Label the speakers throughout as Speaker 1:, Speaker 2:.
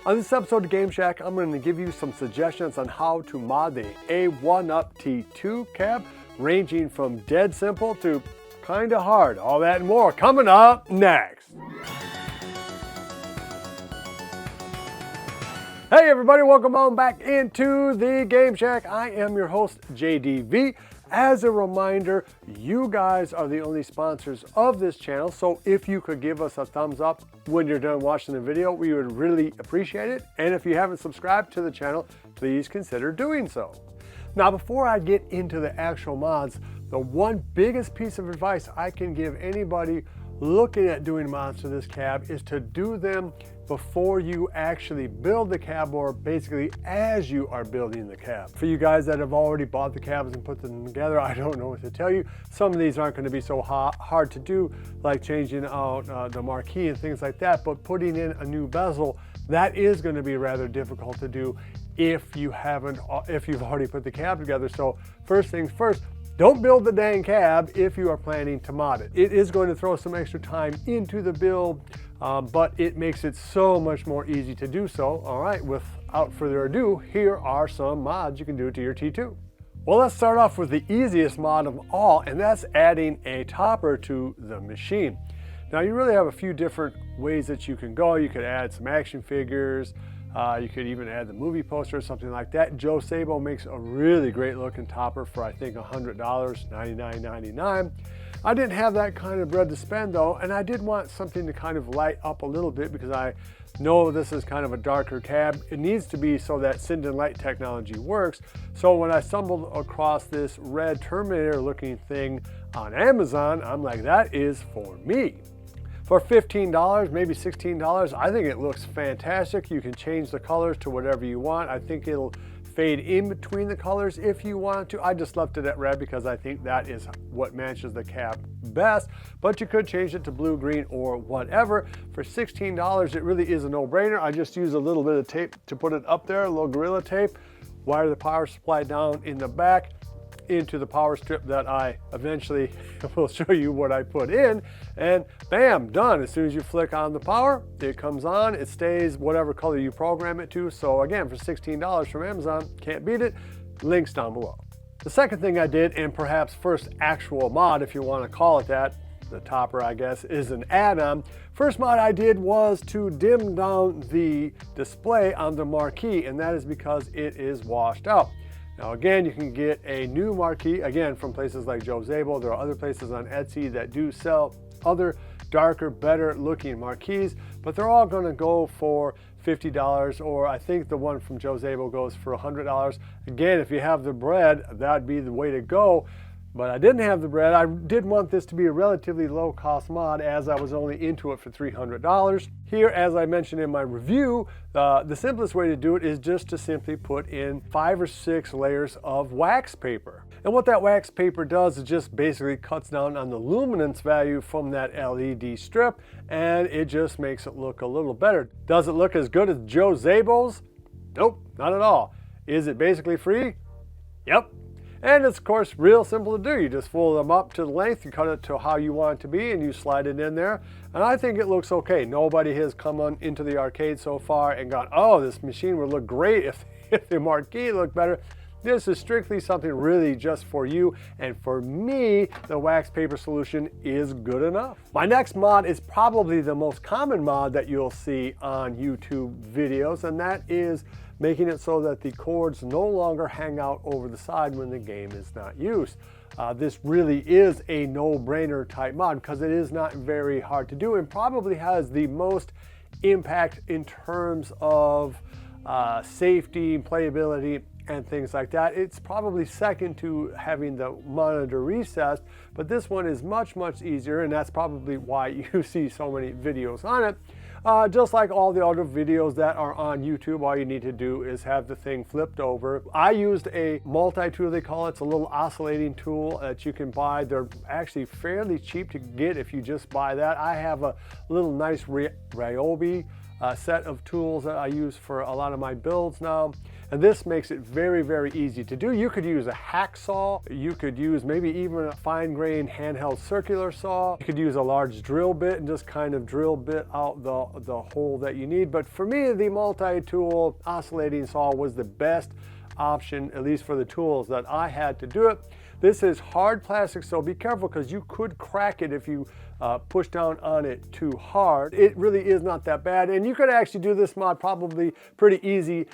Speaker 1: On this episode of Game Shack, I'm going to give you some suggestions on how to mod the Arcade1up T2 cab, ranging from dead simple to kinda hard. All that and more coming up next. Hey everybody, welcome on back into the Game Shack. I am your host, JDV. As a reminder, you guys are the only sponsors of this channel, so if you could give us a thumbs up when you're done watching the video, we would really appreciate it. And if you haven't subscribed to the channel, please consider doing so. Now, before I get into the actual mods, the one biggest piece of advice I can give anybody looking at doing mods to this cab is to do them before you actually build the cab, or basically as you are building the cab. For you guys that have already bought the cabs and put them together, I don't know what to tell you. Some of these aren't going to be so hard to do, like changing out the marquee and things like that, but putting in a new bezel, that is going to be rather difficult to do if you've already put the cab together. So first things first, don't build the dang cab if you are planning to mod it. It is going to throw some extra time into the build, but it makes it so much more easy to do so. All right, without further ado, here are some mods you can do to your T2. Well, let's start off with the easiest mod of all, and that's adding a topper to the machine. Now, you really have a few different ways that you can go. You could add some action figures. You could even add the movie poster or something like that. Joe Sabo makes a really great looking topper for I think $100, $99.99. I didn't have that kind of bread to spend though, and I did want something to kind of light up a little bit because I know this is kind of a darker cab. It needs to be so that Sinden light technology works. So when I stumbled across this red Terminator looking thing on Amazon, I'm like, that is for me. For $15, maybe $16, I think it looks fantastic. You can change the colors to whatever you want. I think it'll fade in between the colors if you want to. I just left it at red because I think that is what matches the cab best, but you could change it to blue, green, or whatever. For $16, it really is a no-brainer. I just use a little bit of tape to put it up there, a little Gorilla tape, wire the power supply down in the back into the power strip that I eventually will show you what I put in, and bam, done. As soon as you flick on the power, it comes on, it stays whatever color you program it to. So again, for $16 from Amazon, can't beat it. Links down below. The second thing I did, and perhaps first actual mod, if you want to call it that, the topper I guess, is an add-on. First mod I did was to dim down the display on the marquee, and that is because it is washed out. Now again, you can get a new marquee, again, from places like Joe Sabo. There are other places on Etsy that do sell other darker, better looking marquees, but they're all gonna go for $50, or I think the one from Joe Sabo goes for $100. Again, if you have the bread, that'd be the way to go. But I didn't have the bread. I did want this to be a relatively low cost mod, as I was only into it for $300. Here, as I mentioned in my review, the simplest way to do it is just to simply put in 5 or 6 layers of wax paper. And what that wax paper does is just basically cuts down on the luminance value from that LED strip, and it just makes it look a little better. Does it look as good as Joe Sabo's? Nope, not at all. Is it basically free? Yep. And it's of course real simple to do. You just fold them up to the length, you cut it to how you want it to be, and you slide it in there. And I think it looks okay. Nobody has come on into the arcade so far and gone, oh, this machine would look great if the marquee looked better. This is strictly something really just for you, and for me, the wax paper solution is good enough. My next mod is probably the most common mod that you'll see on YouTube videos, and that is making it so that the cords no longer hang out over the side when the game is not used. This really is a no-brainer type mod because it is not very hard to do and probably has the most impact in terms of safety, playability, and things like that. It's probably second to having the monitor recessed, but this one is much, much easier, and that's probably why you see so many videos on it. Just like all the other videos that are on YouTube, all you need to do is have the thing flipped over. I used a multi-tool, they call it. It's a little oscillating tool that you can buy. They're actually fairly cheap to get if you just buy that. I have a little nice Ryobi set of tools that I use for a lot of my builds now. And this makes it very, very easy to do. You could use a hacksaw. You could use maybe even a fine-grained handheld circular saw. You could use a large drill bit and just kind of drill bit out the hole that you need. But for me, the multi-tool oscillating saw was the best option, at least for the tools that I had to do it. This is hard plastic, so be careful because you could crack it if you push down on it too hard. It really is not that bad, and you could actually do this mod probably pretty easy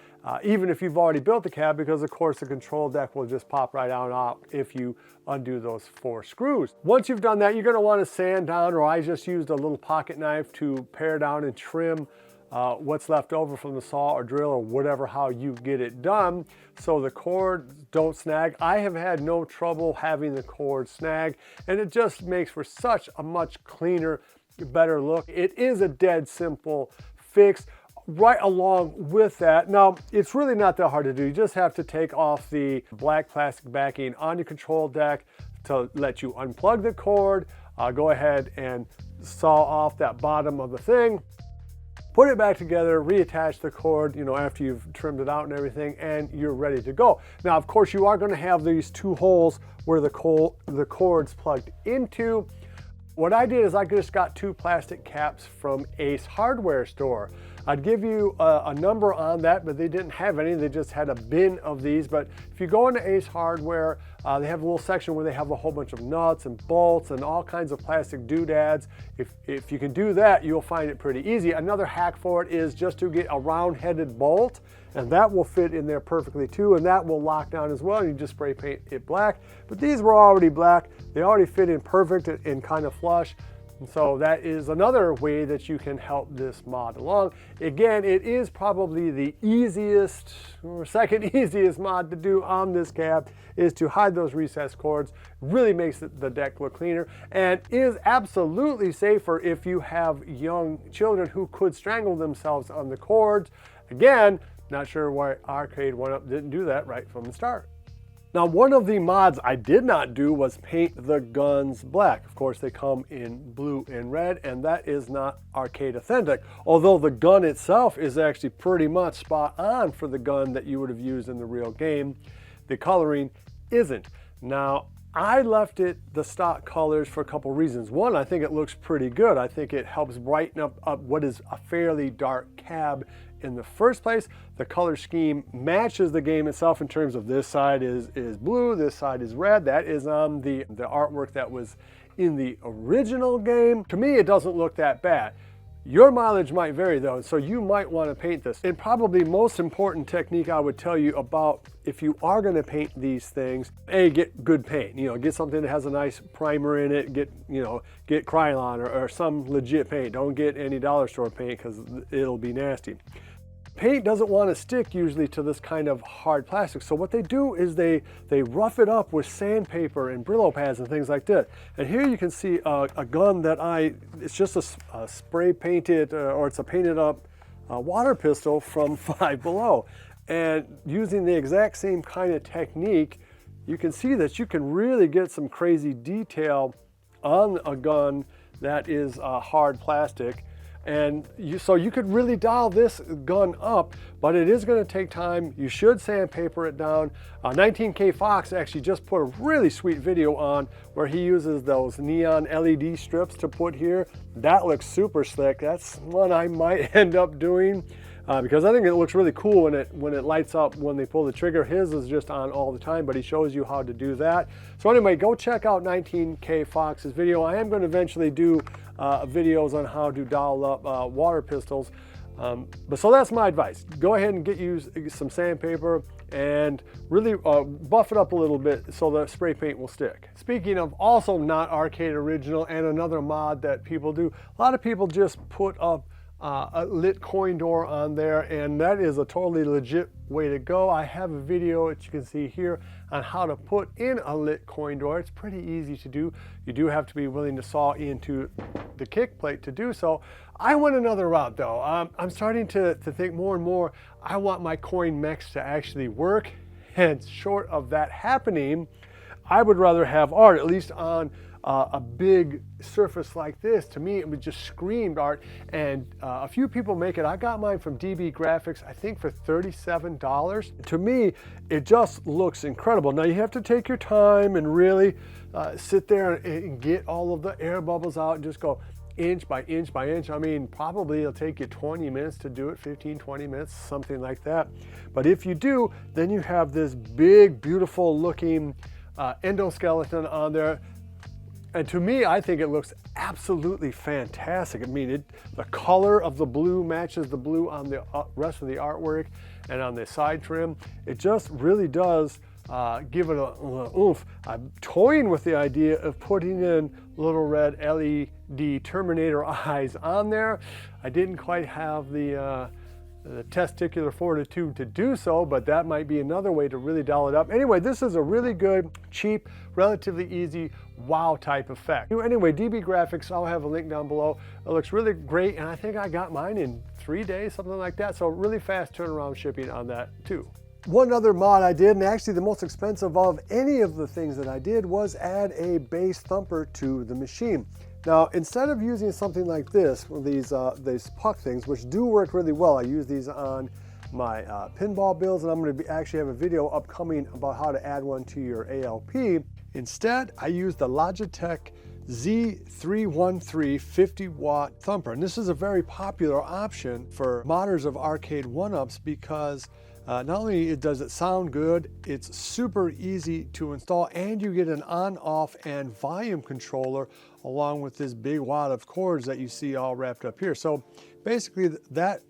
Speaker 1: even if you've already built the cab, because of course the control deck will just pop right out if you undo those 4 screws. Once you've done that, you're going to want to sand down, or I just used a little pocket knife to pare down and trim what's left over from the saw or drill or whatever, how you get it done, so the cords don't snag. I have had no trouble having the cord snag, and it just makes for such a much cleaner, better look. It is a dead simple fix. Right along with that, now it's really not that hard to do. You just have to take off the black plastic backing on your control deck to let you unplug the cord. Go ahead and saw off that bottom of the thing. Put it back together, reattach the cord, you know, after you've trimmed it out and everything, and you're ready to go. Now, of course, you are going to have these 2 holes where the cord's plugged into. What I did is I just got 2 plastic caps from Ace Hardware store. I'd give you a number on that, but they didn't have any. They just had a bin of these. But if you go into Ace Hardware, they have a little section where they have a whole bunch of nuts and bolts and all kinds of plastic doodads. If you can do that, you'll find it pretty easy. Another hack for it is just to get a round-headed bolt, and that will fit in there perfectly too, and that will lock down as well, and you just spray paint it black. But these were already black. They already fit in perfect and kind of flush. And so that is another way that you can help this mod along. Again, it is probably the easiest or second easiest mod to do on this cab, is to hide those recessed cords. Really makes the deck look cleaner, and is absolutely safer if you have young children who could strangle themselves on the cords. Again, not sure why Arcade1up didn't do that right from the start. Now, one of the mods I did not do was paint the guns black. Of course, they come in blue and red, and that is not arcade authentic, although the gun itself is actually pretty much spot on for the gun that you would have used in the real game. The coloring isn't. Now, I left it the stock colors for a couple reasons. One, I think it looks pretty good. I think it helps brighten up what is a fairly dark cab in the first place. The color scheme matches the game itself in terms of this side is blue, this side is red. That is on the artwork that was in the original game. To me, it doesn't look that bad. Your mileage might vary though, so you might want to paint this. And probably most important technique I would tell you about if you are going to paint these things, get good paint. You know, get something that has a nice primer in it. Get Krylon or some legit paint. Don't get any dollar store paint because it'll be nasty. Paint doesn't want to stick usually to this kind of hard plastic, so what they do is they rough it up with sandpaper and Brillo pads and things like that. And here you can see a gun that it's just a spray painted or it's a painted up water pistol from Five Below. And using the exact same kind of technique, you can see that you can really get some crazy detail on a gun that is hard plastic. And so you could really dial this gun up, but it is going to take time. You should sandpaper it down. 19K Fox actually just put a really sweet video on where he uses those neon LED strips to put here. That looks super slick. That's one I might end up doing because I think it looks really cool when it lights up when they pull the trigger. His is just on all the time, but he shows you how to do that. So anyway, go check out 19K Fox's video. I am going to eventually do videos on how to dial up water pistols. So that's my advice. Go ahead and get some sandpaper and really buff it up a little bit so the spray paint will stick. Speaking of also not arcade original and another mod that people do, a lot of people just put up a lit coin door on there, and that is a totally legit way to go. I have a video that you can see here on how to put in a lit coin door. It's pretty easy to do. You do have to be willing to saw into the kick plate to do so. I went another route though. I'm starting to think more and more, I want my coin mechs to actually work, and short of that happening, I would rather have art, at least on a big surface like this, to me, it would just screamed art. And a few people make it. I got mine from DB Graphics, I think for $37. To me, it just looks incredible. Now you have to take your time and really sit there and get all of the air bubbles out and just go inch by inch by inch. I mean, probably it'll take you 20 minutes to do it, 15, 20 minutes, something like that. But if you do, then you have this big, beautiful looking endoskeleton on there. And to me, I think it looks absolutely fantastic. I mean, the color of the blue matches the blue on the rest of the artwork and on the side trim. It just really does give it a oomph. I'm toying with the idea of putting in little red LED Terminator eyes on there. I didn't quite have the testicular fortitude to do so, but that might be another way to really dial it up. Anyway, this is a really good, cheap, relatively easy wow type effect. Anyway, DB Graphics, I'll have a link down below. It looks really great, and I think I got mine in 3 days, something like that. So really fast turnaround shipping on that too. One other mod I did, and actually the most expensive of any of the things that I did, was add a bass thumper to the machine. Now, instead of using something like this, these puck things, which do work really well, I use these on my pinball builds, and I'm going to actually have a video upcoming about how to add one to your ALP. Instead, I use the Logitech Z313 50-watt thumper, and this is a very popular option for modders of Arcade1ups because not only does it sound good, it's super easy to install, and you get an on-off and volume controller along with this big wad of cords that you see all wrapped up here. So basically that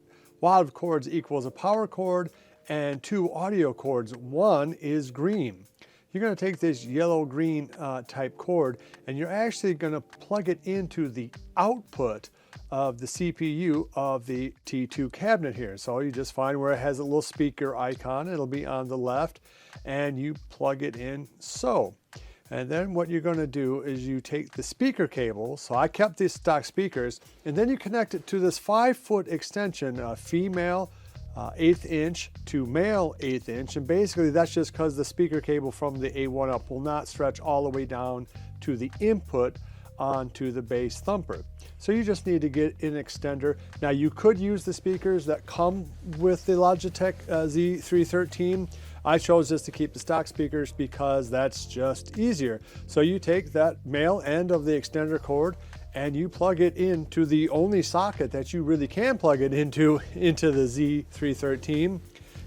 Speaker 1: wad of cords equals a power cord and 2 audio cords. One is green. You're going to take this yellow-green type cord, and you're actually going to plug it into the output of the CPU of the T2 cabinet here. So you just find where it has a little speaker icon. It'll be on the left, and you plug it in so. And then what you're going to do is you take the speaker cable. So I kept these stock speakers, and then you connect it to this 5-foot extension, female 1/8 inch to male 1/8 inch. And basically that's just because the speaker cable from the A1up will not stretch all the way down to the input onto the bass thumper. So you just need to get an extender. Now you could use the speakers that come with the Logitech Z313. I chose just to keep the stock speakers because that's just easier. So you take that male end of the extender cord and you plug it into the only socket that you really can plug it into the Z313.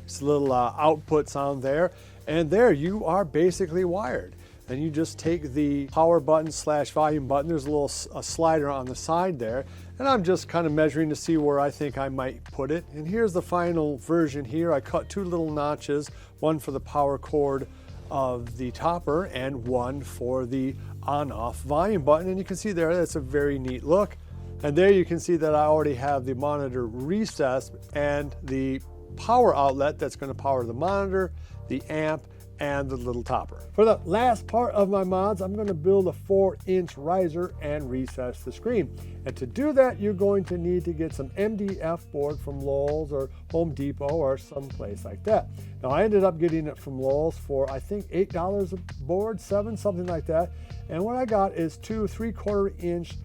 Speaker 1: It's a little output sound there, and there you are basically wired. And you just take the power button / volume button. There's a slider on the side there, and I'm just kind of measuring to see where I think I might put it. And here's the final version here. I cut 2 little notches, one for the power cord of the topper and one for the on-off volume button. And you can see there, that's a very neat look. And there you can see that I already have the monitor recessed and the power outlet that's going to power the monitor, the amp, and the little topper. For the last part of my mods, I'm going to build a 4-inch riser and recess the screen. And to do that, you're going to need to get some MDF board from Lowe's or Home Depot or someplace like that. Now I ended up getting it from Lowe's for I think $8 a board, $7, something like that. And what I got is 2 3/4 inch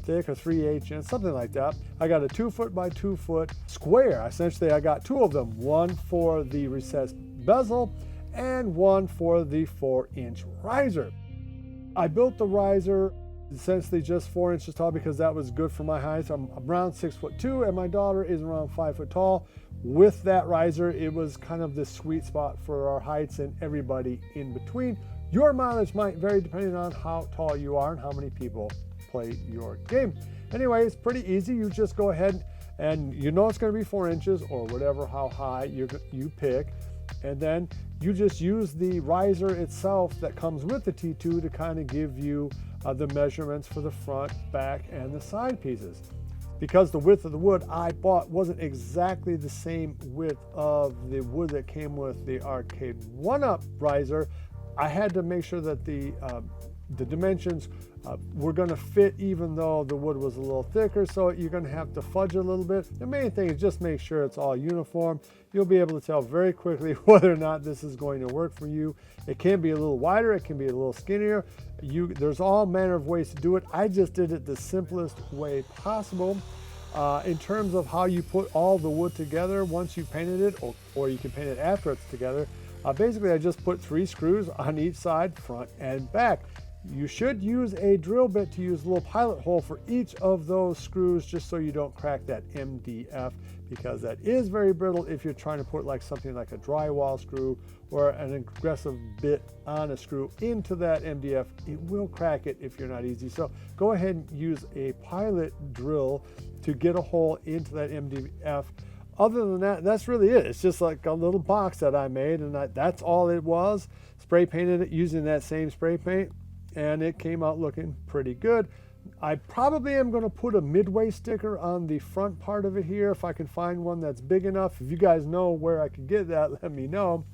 Speaker 1: thick or 3/8 inch, something like that. I got a 2-foot by 2-foot square. Essentially, I got 2 of them, one for the recessed bezel and one for the 4-inch riser. I built the riser essentially just 4 inches tall because that was good for my height. I'm around 6'2" and my daughter is around 5 foot tall. With that riser, it was kind of the sweet spot for our heights and everybody in between. Your mileage might vary depending on how tall you are and how many people play your game. Anyway, it's pretty easy. You just go ahead and you know it's going to be 4 inches or whatever, how high you pick. And then you just use the riser itself that comes with the T2 to kind of give you the measurements for the front, back, and the side pieces. Because the width of the wood I bought wasn't exactly the same width of the wood that came with the Arcade1up riser, I had to make sure that the the dimensions were going to fit even though the wood was a little thicker, so you're going to have to fudge a little bit. The main thing is just make sure it's all uniform. You'll be able to tell very quickly whether or not this is going to work for you. It can be a little wider, it can be a little skinnier. There's all manner of ways to do it. I just did it the simplest way possible. In terms of how you put all the wood together once you've painted it, or you can paint it after it's together, basically I just put 3 screws on each side, front and back. You should use a drill bit to use a little pilot hole for each of those screws, just so you don't crack that MDF, because that is very brittle if you're trying to put like something like a drywall screw or an aggressive bit on a screw into that MDF. It will crack it if you're not easy. So go ahead and use a pilot drill to get a hole into that MDF. Other than that, that's really it. It's just like a little box that I made, and that's all it was. Spray painted it using that same spray paint, and it came out looking pretty good. I probably am going to put a midway sticker on the front part of it here if I can find one that's big enough. If you guys know where I could get that, let me know.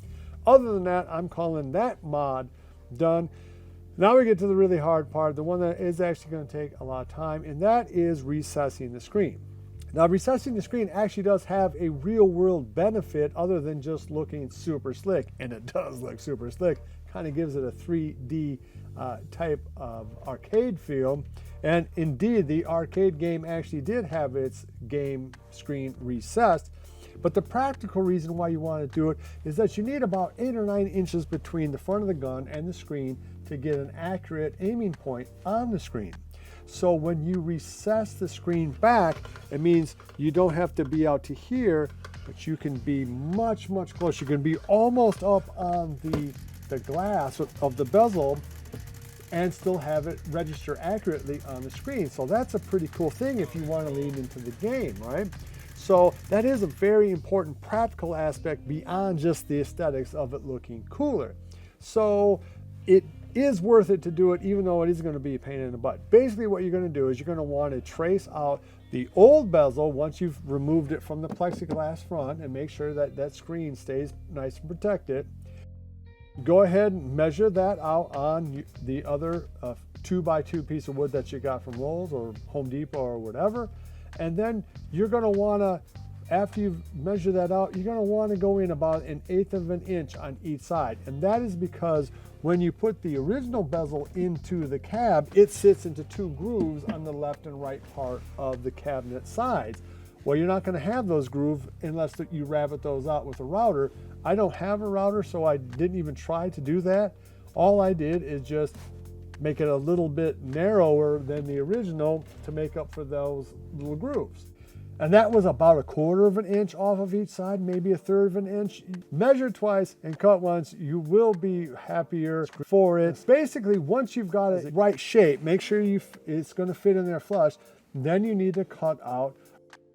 Speaker 1: Other than that, I'm calling that mod done. Now we get to the really hard part, the one that is actually going to take a lot of time, and that is recessing the screen. Now, recessing the screen actually does have a real world benefit other than just looking super slick, and it does look super slick. Kind of gives it a 3D type of arcade feel. And indeed, the arcade game actually did have its game screen recessed. But the practical reason why you want to do it is that you need about 8 or 9 inches between the front of the gun and the screen to get an accurate aiming point on the screen. So when you recess the screen back, it means you don't have to be out to here, but you can be much, much closer. You can be almost up on the glass of the bezel and still have it register accurately on the screen. So that's a pretty cool thing if you want to lean into the game, right? So that is a very important practical aspect beyond just the aesthetics of it looking cooler. So it is worth it to do it, even though it is going to be a pain in the butt. Basically what you're going to do is you're going to want to trace out the old bezel once you've removed it from the plexiglass front and make sure that that screen stays nice and protected. Go ahead and measure that out on the other 2x2 piece of wood that you got from Lowe's or Home Depot or whatever. And then you're going to want to, after you've measured that out, you're going to want to go in about 1/8 of an inch on each side. And that is because when you put the original bezel into the cab, it sits into 2 grooves on the left and right part of the cabinet sides. Well, you're not going to have those grooves unless you rabbit those out with a router. I don't have a router, so I didn't even try to do that. All I did is just make it a little bit narrower than the original to make up for those little grooves. And that was about 1/4 of an inch off of each side, maybe 1/3 of an inch. Measure twice and cut once. You will be happier for it. Basically, once you've got it right shape, make sure it's going to fit in there flush. Then you need to cut out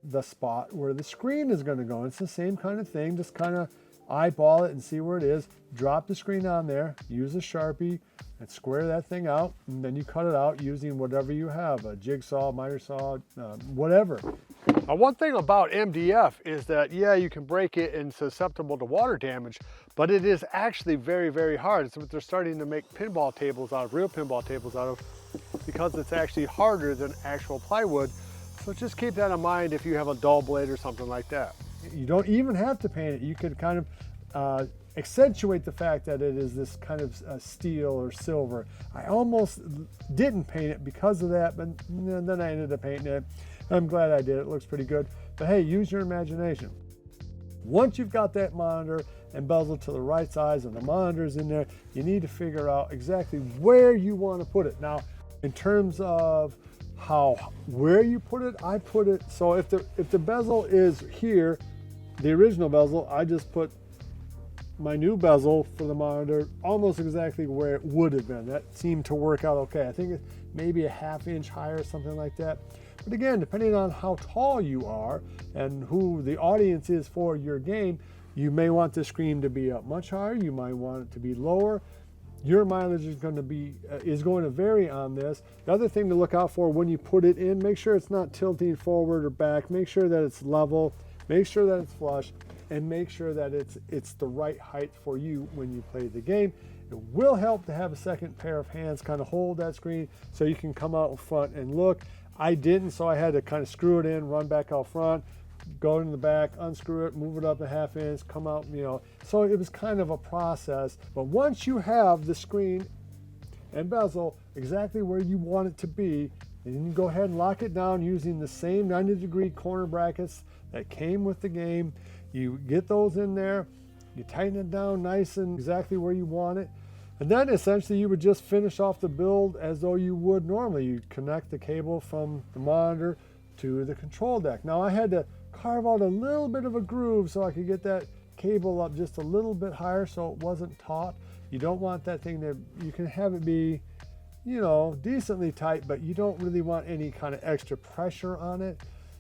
Speaker 1: the spot where the screen is going to go. It's the same kind of thing. Just kind of eyeball it and see where it is. Drop the screen on there. Use a Sharpie and square that thing out. And then you cut it out using whatever you have, a jigsaw, miter saw, whatever. Now, one thing about MDF is that, yeah, you can break it and it's susceptible to water damage, but it is actually very, very hard. It's what they're starting to make pinball tables out of, real pinball tables out of, because it's actually harder than actual plywood. So just keep that in mind if you have a dull blade or something like that. You don't even have to paint it. You could kind of accentuate the fact that it is this kind of steel or silver. I almost didn't paint it because of that, but then I ended up painting it. I'm glad I did. It looks pretty good. But hey, use your imagination. Once you've got that monitor and bezel to the right size and the monitor's in there, you need to figure out exactly where you want to put it. Now, in terms of where you put it, I put it so if the bezel is here, the original bezel, I just put my new bezel for the monitor almost exactly where it would have been. That seemed to work out okay. I think it's maybe 1/2 inch higher, something like that. But again, depending on how tall you are and who the audience is for your game, you may want the screen to be up much higher, you might want it to be lower. Your mileage is going to vary on this. The other thing to look out for when you put it in, make sure it's not tilting forward or back. Make sure that it's level. Make sure that it's flush, and make sure that it's the right height for you when you play the game. It will help to have a second pair of hands kind of hold that screen so you can come out in front and look. I didn't, so I had to kind of screw it in, run back out front, go in the back, unscrew it, move it up a half inch, come out, you know. So it was kind of a process. But once you have the screen and bezel exactly where you want it to be, then you go ahead and lock it down using the same 90-degree corner brackets that came with the game. You get those in there, you tighten it down nice and exactly where you want it. And then essentially you would just finish off the build as though you would normally. You connect the cable from the monitor to the control deck. Now I had to carve out a little bit of a groove so I could get that cable up just a little bit higher so it wasn't taut. You don't want that thing to, you can have it be, you know, decently tight, but you don't really want any kind of extra pressure on it.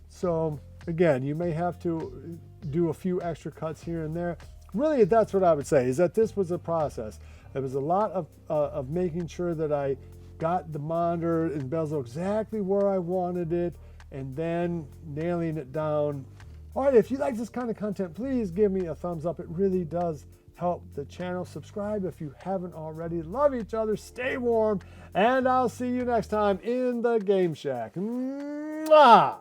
Speaker 1: So again, you may have to do a few extra cuts here and there. Really, that's what I would say, is that this was a process. There was a lot of making sure that I got the monitor and bezel exactly where I wanted it, and then nailing it down. All right, if you like this kind of content, please give me a thumbs up. It really does help the channel. Subscribe if you haven't already. Love each other, stay warm, and I'll see you next time in the Game Shack. Mwah!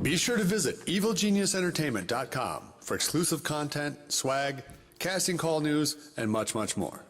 Speaker 2: Be sure to visit evilgeniusentertainment.com for exclusive content, swag, casting call news, and much, much more.